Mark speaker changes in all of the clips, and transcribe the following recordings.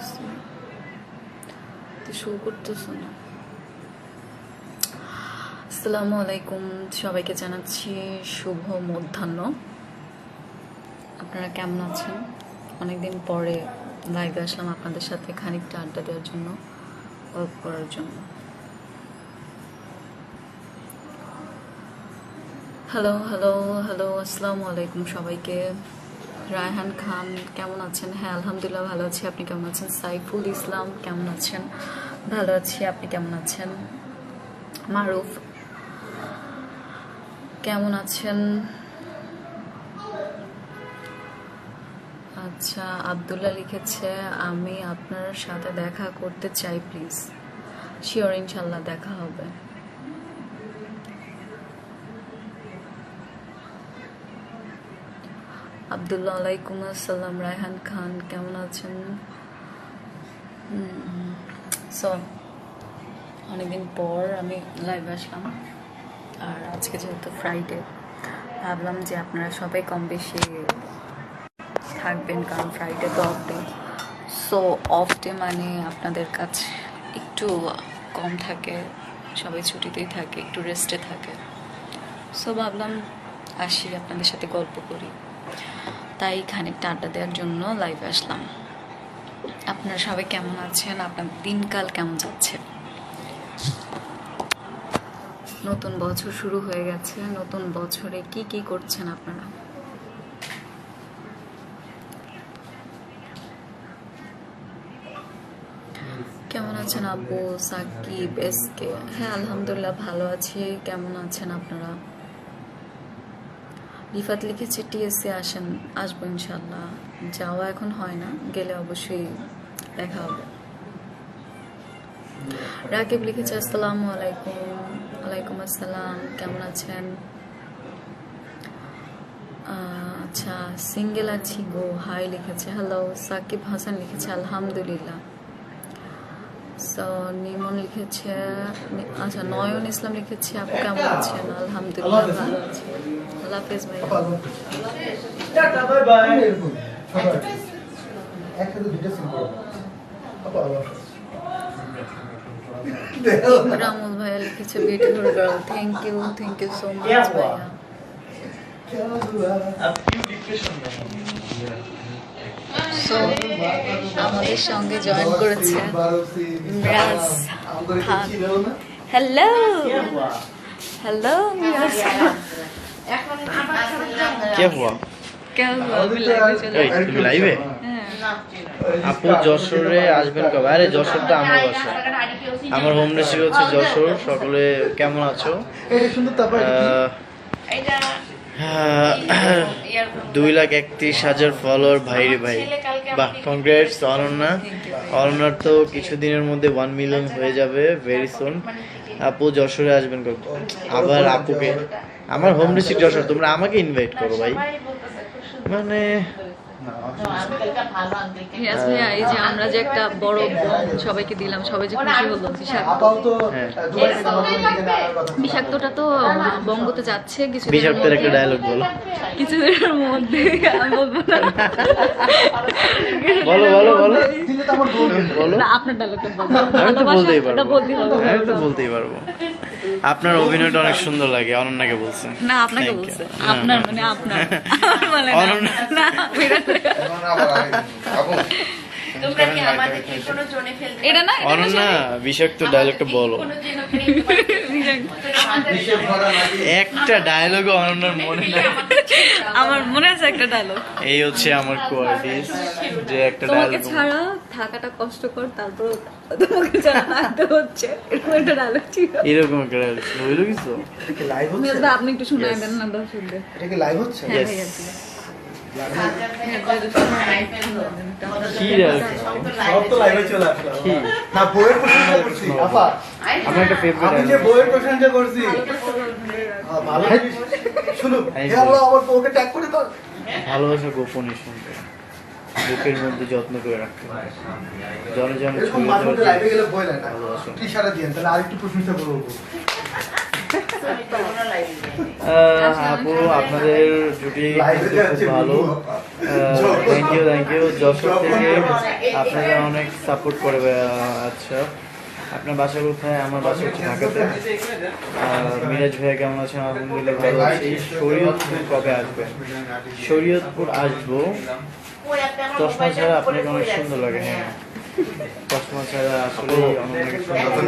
Speaker 1: করছি, শো করতেছো না। আসসালামু আলাইকুম, সবাইকে জানাচ্ছি শুভ মধ্যাহ্ন। আপনারা কেমন আছেন? অনেকদিন পরে লাইভে আসলাম আপনাদের সাথে খানিকটা আড্ডা দেওয়ার জন্য, গল্প করার জন্য। হ্যালো হ্যালো হ্যালো, আসসালামু আলাইকুম সবাইকে। রায়হান খান কেমন আছেন? হ্যাঁ আলহামদুলিল্লাহ ভালো আছি, আপনি কেমন আছেন? সাইফুল ইসলাম কেমন আছেন? ভালো আছি, আপনি কেমন আছেন? মারুফ কেমন আছেন? আচ্ছা, আব্দুল্লাহ লিখেছে আমি আপনার সাথে দেখা করতে চাই, প্লিজ। শিওর, ইনশাল্লাহ দেখা হবে। আব্দুল্লাহ আলাইকুম আসসালাম। রায়হান খান কেমন আছেন? সো অনেকদিন পর আমি লাইভে আসলাম, আর আজকে যেহেতু ফ্রাইডে ভাবলাম যে আপনারা সবাই কম বেশি থাকবেন, কারণ ফ্রাইডে তো off day. So off day মানে আপনাদের কাছে একটু কম থাকে, সবাই ছুটিতেই থাকে, একটু রেস্টে থাকে। সো ভাবলাম আসি আপনাদের সাথে গল্প করি, তাই খানিকটা আড্ডা দেওয়ার জন্য লাইভে আসলাম। আপনারা সবাই কেমন আছেন? আপনার দিনকাল কেমন যাচ্ছে? নতুন বছর শুরু হয়ে গেছে, নতুন বছরে কি কি করছেন আপনারা? কেমন আছেন আব্বু, সাকিব, এসকে? হ্যাঁ আলহামদুলিল্লাহ ভালো আছি, কেমন আছেন আপনারা? রিফাত লিখেছে টিএসসি আসেন, আসবো ইনশাল্লাহ। যাওয়া এখন হয় না, গেলে অবশ্যই দেখা হবে। রাকিব লিখেছে আসসালামু আলাইকুম। ওয়ালাইকুম আসসালাম, কেমন আছেন? আচ্ছা, সিঙ্গেল আছি গো, হাই লিখেছে। হ্যালো। সাকিব হাসান লিখেছে আলহামদুলিল্লাহ। সো নিমন লিখেছে, আচ্ছা নয়ন ইসলাম লিখেছে আপু কেমন আছেন? আলহামদুলিল্লাহ ভালো আছি। আল্লাহ হাফেজ ভাই। রামুল ভাইয়া লিখেছে beautiful girl, thank you so much ভাইয়া। সো আমাদের সঙ্গে জয়েন করেছে মিরাজ খান। হ্যালো হ্যালো মিরাজ,
Speaker 2: क्या हुआ?
Speaker 1: क्या हुआ? আমি লাইভে চলে
Speaker 2: এই তুমি লাইভে? আপু যশোরে আসবেন কবে? আরে যশোর তো আমার বাসা, আমার হোম ডিস্ট্রিক্ট হচ্ছে যশোর। সকলে কেমন আছো? 2,31,000 ফলোয়ার, ভাই রে ভাই, বাহ, কংগ্রেটস অনন্যা। অনন্যার তো কিছুদিনের মধ্যে 1 মিলিয়ন হয়ে যাবে, ভেরি সুন। আপু যশোরে আসবেন কবে? আবার আপুকে, আমার হোম ডিস্ট্রিক্ট যশোর, তোমরা আমাকে ইনভাইট করো ভাই। মানে
Speaker 1: মিরাজ ভাইয়া, এই যে আমরা যে একটা বড় বম সবাইকে দিলাম, সবাই যে খুশি হলো, বিষাক্তটা তো বঙ্গতে যাচ্ছে কিছু
Speaker 2: বিষাক্তের একটা ডায়লগ বলো,
Speaker 1: কিছুদিনের মধ্যে। আমি বলবো না,
Speaker 2: বলো বলো বলো বলো।
Speaker 1: না আপনার ডায়লগটা বলবো।
Speaker 2: আমি তো বলতেই পারবো,
Speaker 1: বলতেই হবে।
Speaker 2: আমি তো বলতেই পারবো। আপনার অভিনয়টা অনেক সুন্দর লাগে, অনন্যাকে বলছেন।
Speaker 1: না আপনাকে বলছে, আপনার মানে আপনার মানে
Speaker 2: অনন্যা
Speaker 1: না বিরাট এটা না,
Speaker 2: অনন্যা বিষাক্ত ডায়লগটা বলো, একটা ডায়লগ অনন্যার মনে নাই।
Speaker 1: আমার মনে আছে একটা ডায়লগ,
Speaker 2: এই হচ্ছে আমার কোয়ালিটিস, যে একটা
Speaker 1: তোমাকে
Speaker 2: ডায়লগ
Speaker 1: ছাড়া থাকাটা কষ্টকর, তারপর তোমাকে ছাড়া থাকতে হচ্ছে, এরকম একটা ডায়লগ ছিল।
Speaker 2: এরকম একটা ডায়লগ হইলো কিছু।
Speaker 3: লাইভ হচ্ছে?
Speaker 1: মিরাজ ভাই, আপনি একটু শোনায় দেন না দর্শকদের।
Speaker 3: এটা কি লাইভ হচ্ছে?
Speaker 1: হ্যাঁ
Speaker 2: Yes.
Speaker 1: ভাইয়া please।
Speaker 2: কি ডায়লগ?
Speaker 3: সব তো লাইভে চলে আসলো। না, বইয়ের প্রশংসা করছি আপা,
Speaker 2: আমার একটা ফেভারিট
Speaker 3: আমি যে
Speaker 2: ডায়লগ,
Speaker 3: বইয়ের প্রশংসা করছি। ভালো জিনিস। শুনো, হে আল্লাহ, আমার বউকে ট্যাগ করে দাও।
Speaker 2: ভালোবাসা গোপনে শুনতে, বুকের মধ্যে যত্ন করে রাখতে হয়, জনে জনে
Speaker 3: এরকম
Speaker 2: ছড়িয়ে
Speaker 3: মাঝে মধ্যে
Speaker 2: দেওয়া
Speaker 3: লাইভে গেলে বই লাগে না।
Speaker 2: ভালোবাসা।
Speaker 3: ইশারা দিয়েন, তাহলে আরেকটু প্রশংসা করবো।
Speaker 2: আপু আপনাদের জুটি
Speaker 3: লাইভে
Speaker 2: কিন্তু খুব ভালো, থ্যাংক ইউ যশোর থেকে আপনারা অনেক সাপোর্ট করবে। আচ্ছা, আপনার বাসা কোথায়? আমার বাসা হচ্ছে ঢাকাতে। মিরাজ ভাইয়া কেমন আছেন? আলহামদুলিল্লাহ ভালো আছি। শরীয়তপুর কবে আসবেন? শরীয়তপুর আসবো। চশমা ছাড়া আপনাকে অনেক সুন্দর লাগে। হ্যাঁ, চশমা ছাড়া আসলে অনেক সুন্দর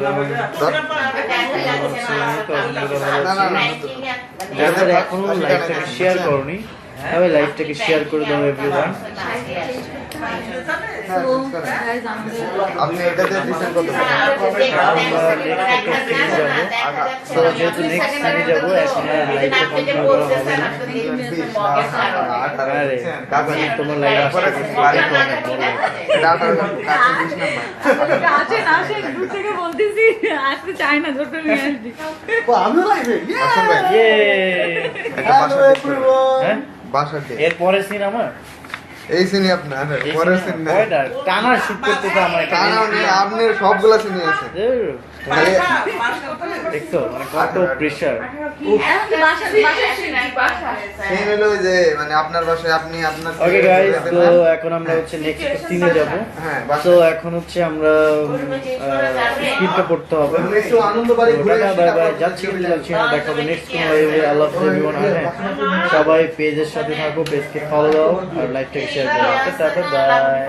Speaker 2: লাগে। যারা এখনো লাইভটাকে শেয়ার করনি, তবে লাইভটাকে শেয়ার করে দাও এভরিওয়ান।
Speaker 3: আপনি এটাতে ডিসেন্ট করতে পারেন।
Speaker 2: তো যেহেতু নেক্সট সিনে যাবো, এখন আর লাইভটা কন্টিনিউ করা হবে না। আরে কাকা, তোমার লাইভ আসতে অনেক বড়।
Speaker 3: আমি লাইভে
Speaker 2: ইয়ে
Speaker 3: হ্যাঁ বাসার ডে
Speaker 2: এর পরের সিন আমার
Speaker 3: এই সিনে আপনার পরের সিন না
Speaker 2: কয়টা টানা শুট করতে তো আমার একটা
Speaker 3: আপনি সবগুলা সিনে আছে খালি
Speaker 2: দেখছো মানে কত প্রেসার।
Speaker 3: সিন হলো যে মানে আপনার বাসায় আপনি আপনার
Speaker 2: ওকে গাইস, তো এখন আমরা হচ্ছে নেক্সট সিনে যাব।
Speaker 3: হ্যাঁ
Speaker 2: তো এখন হচ্ছে আমরা স্ক্রিপ্টটা পড়তে হবে।
Speaker 3: একটু আনন্দ বাড়ি ঘুরে
Speaker 2: টাটা বাই বাই, যাচ্ছি কিন্তু যাচ্ছি না, দেখাবো নেক্সট কোনো লাইভে। আল্লাহ হাফেজ এভরিওয়ান। হ্যাঁ, সবাই পেজের সাথে থাকো, পেজকে ফলো দাও আর লাইভটাকে শেয়ার করো। Tata bye.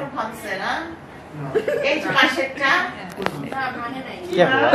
Speaker 4: এই যে পাশেরটা
Speaker 2: क्या हुआ?